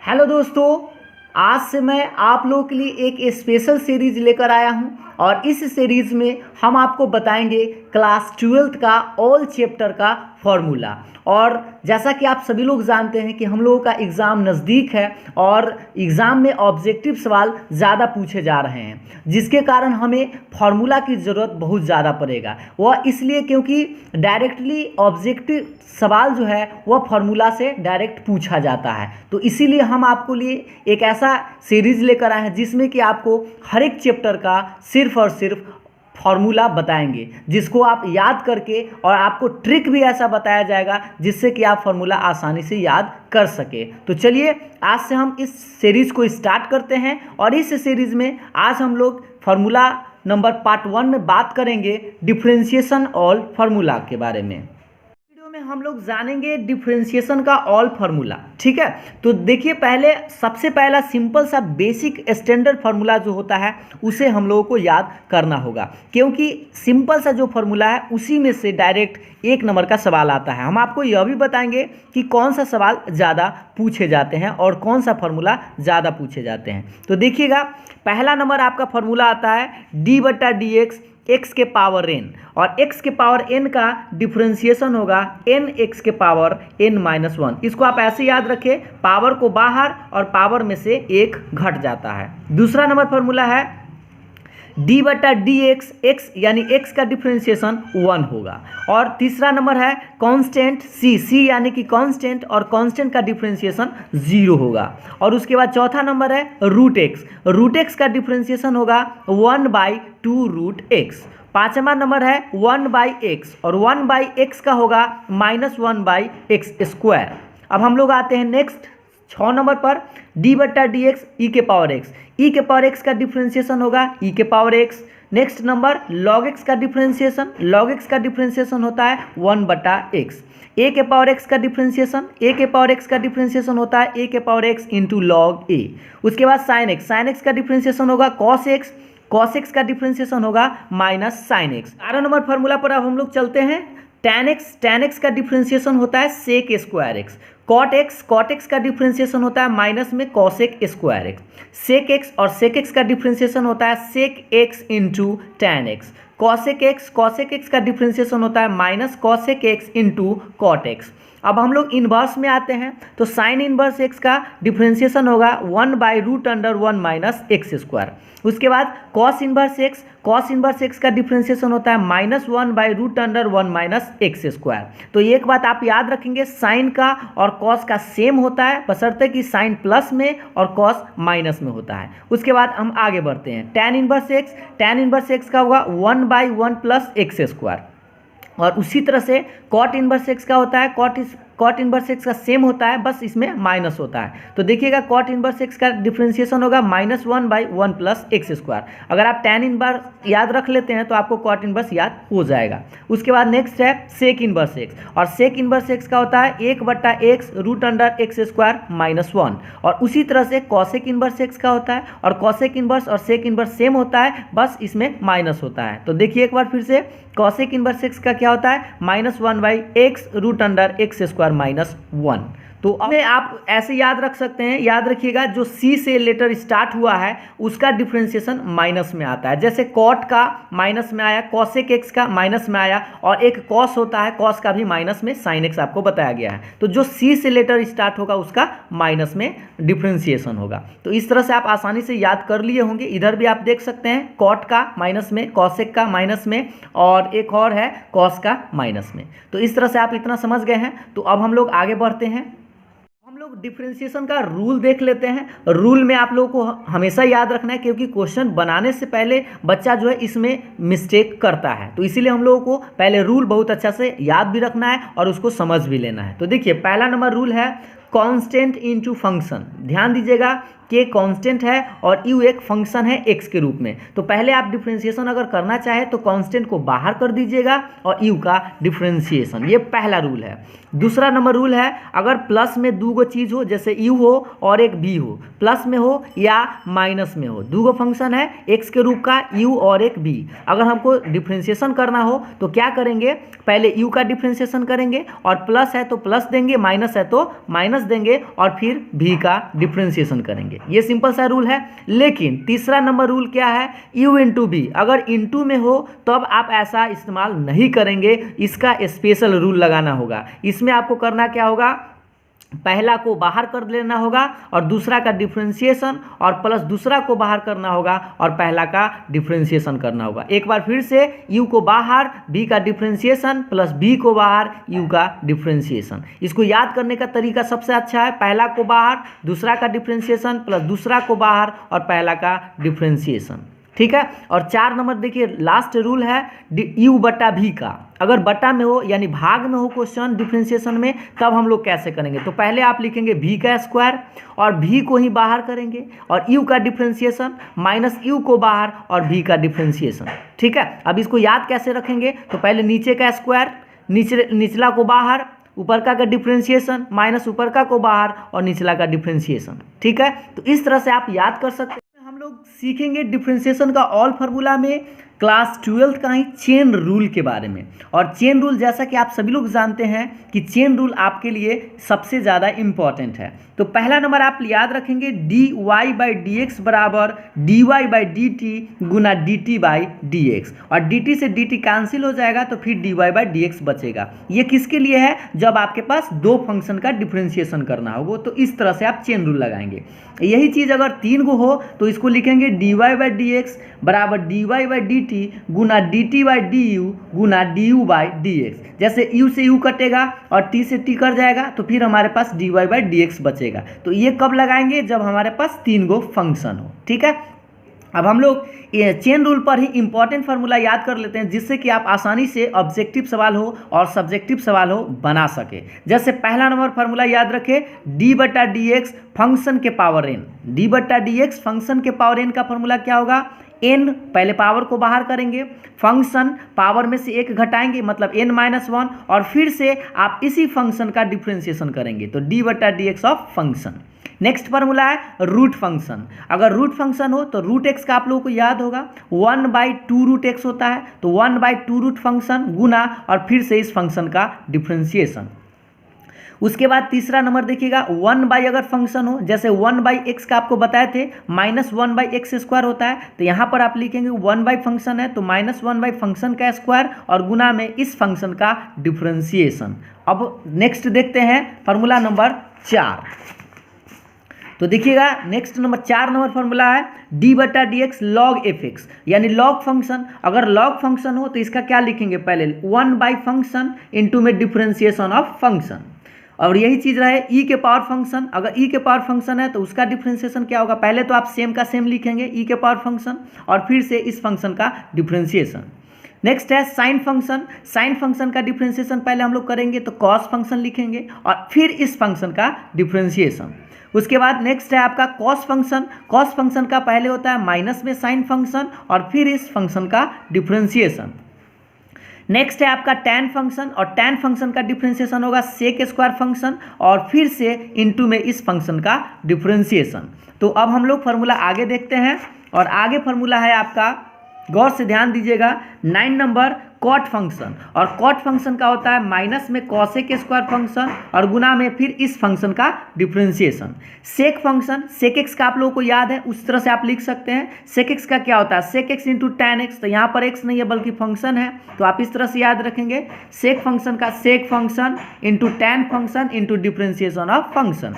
Hello दोस्तों, आज से मैं आप लोगों के लिए एक स्पेशल सीरीज लेकर आया हूं और इस सीरीज में हम आपको बताएंगे क्लास 12th का ऑल चैप्टर का फॉर्मूला। और जैसा कि आप सभी लोग जानते हैं कि हम लोगों का एग्ज़ाम नज़दीक है और एग्ज़ाम में ऑब्जेक्टिव सवाल ज़्यादा पूछे जा रहे हैं, जिसके कारण हमें फार्मूला की ज़रूरत बहुत ज़्यादा पड़ेगा। वह इसलिए क्योंकि डायरेक्टली ऑब्जेक्टिव सवाल जो है वह फार्मूला से डायरेक्ट पूछा जाता है। तो इसीलिए हम आपको लिए एक ऐसा सीरीज़ लेकर आए हैं जिसमें कि आपको हर एक चैप्टर का सिर्फ और सिर्फ फार्मूला बताएंगे, जिसको आप याद करके, और आपको ट्रिक भी ऐसा बताया जाएगा जिससे कि आप फार्मूला आसानी से याद कर सके। तो चलिए आज से हम इस सीरीज़ को स्टार्ट करते हैं और इस सीरीज़ में आज हम लोग फार्मूला नंबर पार्ट 1 में बात करेंगे डिफरेंशिएशन ऑल फार्मूला के बारे में। में हम लोग जानेंगे डिफरेंशिएशन का ऑल फार्मूला। ठीक है, तो देखिए पहले सबसे पहला सिंपल सा बेसिक स्टैंडर्ड फार्मूला जो होता है उसे हम लोगों को याद करना होगा, क्योंकि सिंपल सा जो फार्मूला है उसी में से डायरेक्ट एक नंबर का सवाल आता है। हम आपको यह भी बताएंगे कि कौन सा सवाल ज़्यादा पूछे जाते हैं और कौन सा फार्मूला ज़्यादा पूछे जाते हैं। तो देखिएगा पहला नंबर आपका फार्मूला आता है d/dx x के पावर n, और x के पावर n का डिफरेंशिएशन होगा n x के पावर n-1। इसको आप ऐसे याद रखें, पावर को बाहर और पावर में से एक घट जाता है। दूसरा नंबर फार्मूला है d/dx x यानी x का डिफरेंशिएशन 1 होगा। और तीसरा नंबर है कांस्टेंट c यानी कि कांस्टेंट, और कांस्टेंट का डिफरेंशिएशन 0 होगा। और उसके बाद चौथा नंबर है रूट x का डिफरेंशिएशन होगा 1/2√x। पांचवा नंबर है 1/x, और 1/x का होगा -1/x²। अब हम लोग आते हैं नेक्स्ट 6 नंबर पर, d/dx e के पावर x का डिफरेंशिएशन होगा e के power x। Next number log x का डिफरेंशिएशन होता है 1/x। a के पावर x का डिफरेंशिएशन होता है a के power x into log a। उसके बाद sin x का डिफरेंशिएशन होगा cos x का डिफरेंशिएशन होगा -sin x। 11 नंबर फार्मूला पर अब हम लोग चलते हैं। tan x का डिफरेंशिएशन होता है sec²x। cot x का डिफरेंशिएशन होता है माइनस में cosec²x। sec x का डिफरेंशिएशन होता है sec x into tan x। cosec x का डिफरेंशिएशन होता है minus cosec x into cot x। अब हम लोग इन्वर्स में आते हैं, तो साइन इन्वर्स x का डिफरेंशिएशन होगा 1/√1 - x²। उसके बाद कॉस इन्वर्स x का डिफरेंशिएशन होता है -1/√1 - x²। तो एक बात आप याद रखेंगे, साइन का और कॉस का सेम होता है, बशर्ते कि साइन प्लस में और कॉस माइनस में होता है। उसके बाद हम आगे बढ़ते हैं। tan इन्वर्स x का होगा 1/1 + x²। और उसी तरह से कॉट इन्वर्स x का होता है, कॉट इन्वर्स x का सेम होता है, बस इसमें माइनस होता है। तो देखिएगा कॉट इन्वर्स x का डिफरेंशिएशन होगा -1/1 + x²। अगर आप tan इन्वर्स याद रख लेते हैं तो आपको कॉट इन्वर्स याद हो जाएगा। उसके बाद नेक्स्ट है सेक इन्वर्स x, और सेक इन्वर्स x का होता है 1/x√x² - 1। और उसी तरह से कॉसेक इन्वर्स x का होता है, और कॉसेक इन्वर्स और सेक इन्वर्स सेम होता है, बस इसमें माइनस होता है। तो देखिए एक बार फिर से, कॉसेक इन्वर्स x का क्या होता है -1/x√x² - 1। तो अब आप ऐसे याद रख सकते हैं, याद रखिएगा जो सी से लेटर स्टार्ट हुआ है उसका डिफरेंशिएशन माइनस में आता है। जैसे कॉट का माइनस में आया, कॉसेक एक्स का माइनस में आया, और एक कॉस होता है, कॉस का भी माइनस में साइन एक्स आपको बताया गया है। तो जो सी से लेटर स्टार्ट होगा उसका माइनस में डिफरेंशिएशन होगा। तो इस तरह से आप आसानी से याद कर लिए होंगे। इधर भी आप देख सकते हैं कॉट का माइनस में, कॉसेक का माइनस में, और एक और है कॉस का माइनस में। तो इस तरह से आप इतना समझ गए हैं। तो अब हम लोग आगे बढ़ते हैं, हम लोग डिफरेंशिएशन का रूल देख लेते हैं। रूल में आप लोगों को हमेशा याद रखना है, क्योंकि क्वेश्चन बनाने से पहले बच्चा जो है इसमें मिस्टेक करता है। तो इसीलिए हम लोगों को पहले रूल बहुत अच्छा से याद भी रखना है और उसको समझ भी लेना है। तो देखिए पहला नंबर रूल है कांस्टेंट इनटू फंक्शन। ध्यान दीजिएगा कि कांस्टेंट है और यू एक फंक्शन है x के रूप में। तो पहले आप डिफरेंशिएशन अगर करना चाहे तो कांस्टेंट को बाहर कर दीजिएगा और यू का डिफरेंशिएशन, ये पहला रूल है। दूसरा नंबर रूल है, अगर प्लस में दो गो चीज़ हो, जैसे यू हो और एक बी हो, प्लस में हो या माइनस में हो, दो गो फंक्शन है x के रूप का, यू और एक बी, अगर हमको डिफरेंशिएशन करना हो तो क्या करेंगे, पहले यू का डिफरेंशिएशन करेंगे, और प्लस है तो प्लस देंगे, माइनस है तो माइनस माइनस देंगे और फिर v का डिफ्रेंशिएशन करेंगे। ये सिंपल सा रूल है। लेकिन तीसरा नंबर रूल क्या है, u इंटू बी। अगर इंटू में हो तब आप ऐसा इस्तेमाल नहीं करेंगे, इसका स्पेशल रूल लगाना होगा। इसमें आपको करना क्या होगा, पहला को बाहर कर लेना होगा और दूसरा का डिफ्रेंशिएशन, और प्लस दूसरा को बाहर करना होगा और पहला का डिफ्रेंशिएशन करना होगा। एक बार फिर से u को बाहर, b का डिफ्रेंशिएशन, प्लस b को बाहर, u का डिफ्रेंशिएशन। इसको याद करने का तरीका सबसे अच्छा है, पहला को बाहर, दूसरा का डिफ्रेंशिएशन, प्लस दूसरा को बाहर और पहला का डिफ्रेंशिएशन। ठीक है। और 4 नंबर देखिए, लास्ट रूल है u बटा v का। अगर बटा में हो यानी भाग में हो क्वेश्चन डिफ्रेंशिएशन में, तब हम लोग कैसे करेंगे, तो पहले आप लिखेंगे v का स्क्वायर और v को ही बाहर करेंगे और u का डिफ्रेंशिएशन माइनस u को बाहर और v का डिफ्रेंशिएशन। ठीक है। अब इसको याद कैसे रखेंगे, तो पहले नीचे का स्क्वायर, निचला को बाहर, ऊपर का डिफ्रेंशिएशन माइनस ऊपर का को बाहर और निचला का डिफ्रेंशिएशन। ठीक है। तो इस तरह से आप याद कर सकते हैं। हम लोग सीखेंगे डिफ्रेंशिएशन का ऑल फार्मूला में क्लास 12 का ही चेन रूल के बारे में। और चेन रूल जैसा कि आप सभी लोग जानते हैं कि चेन रूल आपके लिए सबसे ज़्यादा इम्पॉर्टेंट है। तो पहला नंबर आप याद रखेंगे dy/dx बराबर dy/dt गुना dt/dx, और dt से dt कैंसिल हो जाएगा तो फिर dy/dx बचेगा। ये किसके लिए है, जब आपके पास दो फंक्शन का डिफ्रेंशिएशन करना होगा, तो इस तरह से आप चेन रूल लगाएंगे। यही चीज़ अगर 3 गो हो तो इसको लिखेंगे dy/dx बराबर dy/dt गुना dt/du गुना du/dx। जैसे u से u कटेगा और t से t कट जाएगा तो फिर हमारे पास dy/dx बचेगा। तो ये कब लगाएंगे, जब हमारे पास 3 गो फंक्शन हो। ठीक है। अब हम लोग ये चेन रूल पर ही इंपॉर्टेंट फार्मूला याद कर लेते हैं, जिससे कि आप आसानी से ऑब्जेक्टिव सवाल हो और सब्जेक्टिव सवाल हो बना सके। जैसे पहला नंबर फार्मूला याद रखें, d/dx फंक्शन के पावर n। d/dx फंक्शन के पावर n का फार्मूला क्या होगा, n पहले पावर को बाहर करेंगे, फंक्शन पावर में से 1 घटाएंगे मतलब n-1, और फिर से आप इसी फंक्शन का डिफ्रेंशिएशन करेंगे तो d/dx of function. Next formula है रूट फंक्शन। अगर रूट फंक्शन हो तो रूट एक्स का आप लोगों को याद होगा 1/2 रूट एक्स होता है, तो 1/2 रूट फंक्शन गुना और फिर से इस फंक्शन का डिफ्रेंशिएशन। उसके बाद तीसरा नंबर देखिएगा 1/, अगर फंक्शन हो जैसे 1/x का आपको बताए थे -1/x² होता है, तो यहाँ पर आप लिखेंगे 1/ फंक्शन है तो -1/ फंक्शन का स्क्वायर और गुना में इस फंक्शन का डिफ्रेंशिएशन। अब नेक्स्ट देखते हैं फार्मूला नंबर 4। तो देखिएगा नेक्स्ट नंबर 4 नंबर फार्मूला है d/dx log fx, यानी लॉग फंक्शन। अगर लॉग फंक्शन हो तो इसका क्या लिखेंगे, पहले 1/ फंक्शन इंटू में डिफ्रेंशिएशन ऑफ फंक्शन। और यही चीज़ रहे e के पावर फंक्शन। अगर e के पावर फंक्शन है तो उसका डिफ्रेंशिएशन क्या होगा, पहले तो आप सेम का सेम लिखेंगे e के पावर फंक्शन और फिर से इस फंक्शन का डिफ्रेंशिएशन। नेक्स्ट है साइन फंक्शन। साइन फंक्शन का डिफ्रेंशिएशन पहले हम लोग करेंगे तो कॉस फंक्शन लिखेंगे और फिर इस फंक्शन का डिफ्रेंशिएशन। उसके बाद नेक्स्ट है आपका कॉस फंक्शन। कॉस फंक्शन का पहले होता है माइनस में साइन फंक्शन और फिर इस फंक्शन का डिफ्रेंशिएशन। नेक्स्ट है आपका टैन फंक्शन, और टैन फंक्शन का डिफ्रेंशिएशन होगा सेक स्क्वायर फंक्शन और फिर से इनटू में इस फंक्शन का डिफ्रेंशिएशन। तो अब हम लोग फार्मूला आगे देखते हैं, और आगे फार्मूला है आपका, गौर से ध्यान दीजिएगा, 9 नंबर कॉट फंक्शन। और कॉट फंक्शन का होता है माइनस में कॉसेक स्क्वायर फंक्शन और गुना में फिर इस फंक्शन का डिफ्रेंशिएशन। सेक फंक्शन, सेक एक्स का आप लोगों को याद है, उस तरह से आप लिख सकते हैं। सेक एक्स का क्या होता है, sec x into tan x, तो यहाँ पर एक्स नहीं है बल्कि फंक्शन है, तो आप इस तरह से याद रखेंगे सेक फंक्शन का sec function into tan function into differentiation of function.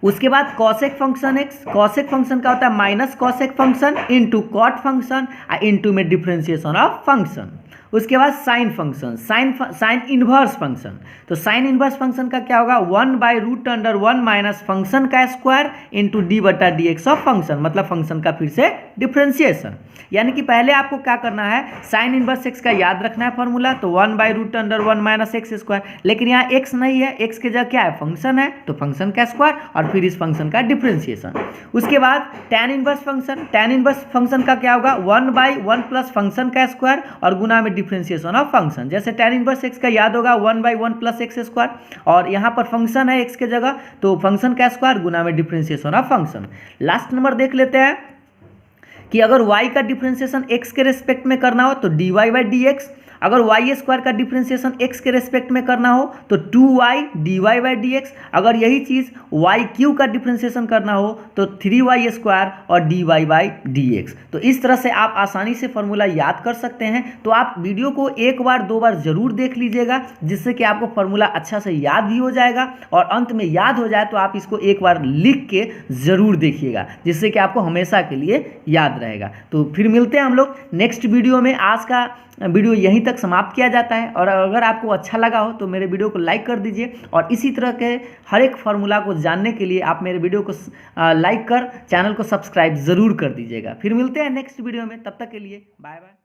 उसके बाद cosec function x, cosec function का होता है minus cosec function into cot function into में डिफ्रेंशिएशन ऑफ फंक्शन। उसके बाद sine function, sine inverse function, तो साइन इनवर्स फंक्शन का क्या होगा 1/√1 माइनस फंक्शन का square into d/dx of function, मतलब फंक्शन का फिर से डिफ्रेंशिएशन। यानी कि पहले आपको क्या करना है, साइन इनवर्स एक्स का याद रखना है फॉर्मूला, तो 1/√1 माइनस एक्स स्क्वायर, लेकिन यहाँ एक्स नहीं है, एक्स के जगह क्या है फंक्शन है, तो फंक्शन का स्क्वायर और फिर इस फंक्शन का डिफ्रेंशिएशन। उसके बाद tan inverse function, tan inverse function का क्या होगा 1/1 प्लस फंक्शन का स्क्वायर और गुना में डिफ्रेंशिएशन ऑफ फंक्शन। जैसे टैन इनवर्स एक्स का याद होगा 1/1 प्लस एक्स स्क्वायर, और यहाँ पर फंक्शन है एक्स के जगह तो फंक्शन का स्क्वायर गुना में differentiation of function. Last number देख लेते हैं कि अगर y का डिफ्रेंशिएशन x के रेस्पेक्ट में करना हो तो dy/dx, अगर वाई स्क्वायर का डिफ्रेंसिएशन एक्स के रेस्पेक्ट में करना हो तो 2y dy by D x, अगर यही चीज़ वाई क्यू का डिफ्रेंसिएशन करना हो तो 3y स्क्वायर और dy बाई डी एक्स। तो इस तरह से आप आसानी से फॉर्मूला याद कर सकते हैं। तो आप वीडियो को एक बार दो बार ज़रूर देख लीजिएगा, जिससे कि आपको फॉर्मूला अच्छा से याद भी हो जाएगा, और अंत में याद हो जाए तो आप इसको एक बार लिख के ज़रूर देखिएगा, जिससे कि आपको हमेशा के लिए याद रहेगा। तो फिर मिलते हैं हम लोग नेक्स्ट वीडियो में। आज का वीडियो यहीं तक समाप्त किया जाता है, और अगर आपको अच्छा लगा हो तो मेरे वीडियो को लाइक कर दीजिए, और इसी तरह के हर एक फार्मूला को जानने के लिए आप मेरे वीडियो को लाइक कर चैनल को सब्सक्राइब ज़रूर कर दीजिएगा। फिर मिलते हैं नेक्स्ट वीडियो में, तब तक के लिए बाय बाय।